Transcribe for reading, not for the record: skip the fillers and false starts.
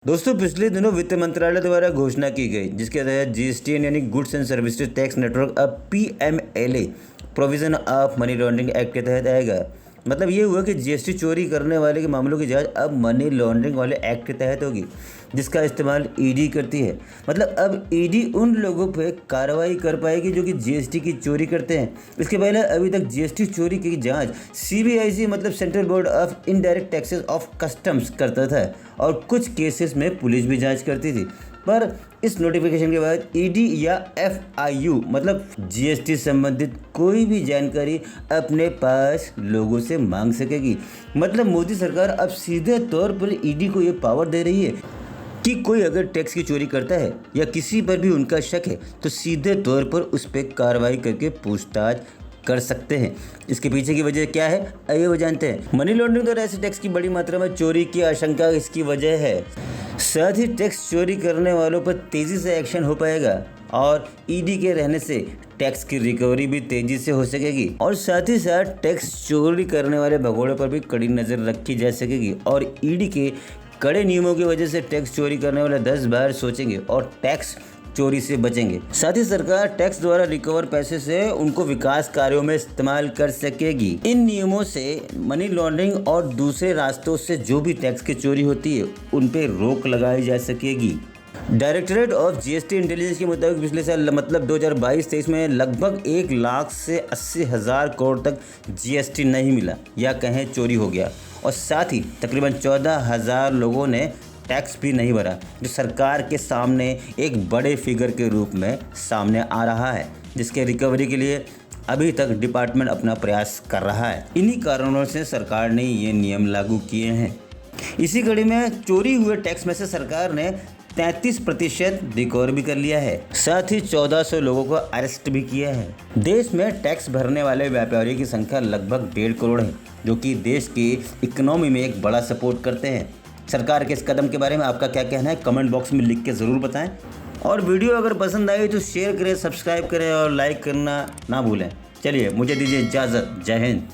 दोस्तों पिछले दिनों वित्त मंत्रालय द्वारा घोषणा की गई जिसके तहत जीएसटी यानी goods and services tax network अब PMLA provision of money laundering act के तहत आएगा। मतलब ये हुआ कि जीएसटी चोरी करने वाले के मामलों की जांच अब मनी लॉन्ड्रिंग वाले एक्ट के तहत होगी जिसका इस्तेमाल ईडी करती है। मतलब अब ईडी उन लोगों पे कार्रवाई कर पाएगी जो कि जीएसटी की चोरी करते हैं। इसके पहले अभी तक जीएसटी चोरी की जांच सीबीआईसी मतलब central board of indirect taxes of customs करता था और कुछ केसेस में पुलिस भी जांच करती थी। पर इस नोटिफिकेशन के बाद ईडी या एफआईयू मतलब जीएसटी संबंधित कोई भी जानकारी अपने पास लोगों से मांग सकेगी। मतलब मोदी सरकार अब सीधे तौर पर ईडी को ये पावर दे रही है कि कोई अगर टैक्स की चोरी करता है या किसी पर भी उनका शक है तो सीधे तौर पर उस पर कार्रवाई करके पूछताछ कर सकते हैं। इसके पीछे की वजह क्या है आइए वो जानते हैं। मनी लॉन्ड्रिंग और ऐसे टैक्स की बड़ी मात्रा में चोरी की आशंका इसकी वजह है। साथ ही टैक्स चोरी करने वालों पर तेज़ी से एक्शन हो पाएगा और ईडी के रहने से टैक्स की रिकवरी भी तेज़ी से हो सकेगी और साथ ही साथ टैक्स चोरी करने वाले भगोड़े पर भी कड़ी नज़र रखी जा सकेगी और ईडी के कड़े नियमों की वजह से टैक्स चोरी करने वाले 10 बार सोचेंगे और टैक्स चोरी से बचेंगे। साथ ही सरकार टैक्स द्वारा रिकवर पैसे से उनको विकास कार्यों में इस्तेमाल कर सकेगी। इन नियमों से मनी लॉन्ड्रिंग और दूसरे रास्तों से जो भी टैक्स की चोरी होती है उन पे रोक लगाई जा सकेगी। डायरेक्टरेट ऑफ जीएसटी इंटेलिजेंस के मुताबिक पिछले साल मतलब 2022-23 में लगभग 1 लाख से 80,000 करोड़ तक जीएसटी नहीं मिला या कहें चोरी हो गया और साथ ही तकरीबन 14,000 लोगों ने टैक्स भी नहीं भरा, जो सरकार के सामने एक बड़े फिगर के रूप में सामने आ रहा है जिसके रिकवरी के लिए अभी तक डिपार्टमेंट अपना प्रयास कर रहा है। इन्हीं कारणों से सरकार ने ये नियम लागू किए हैं। इसी कड़ी में चोरी हुए टैक्स में से सरकार ने 33% रिकवर भी कर लिया है। साथ ही 1400 लोगों को अरेस्ट भी किया है। देश में टैक्स भरने वाले व्यापारियों की संख्या लगभग 1.5 करोड़ है जो कि देश की इकोनॉमी में एक बड़ा सपोर्ट करते हैं। सरकार के इस कदम के बारे में आपका क्या कहना है कमेंट बॉक्स में लिख के ज़रूर बताएं और वीडियो अगर पसंद आई तो शेयर करें, सब्सक्राइब करें और लाइक करना ना भूलें। चलिए मुझे दीजिए इजाज़त। जय हिंद।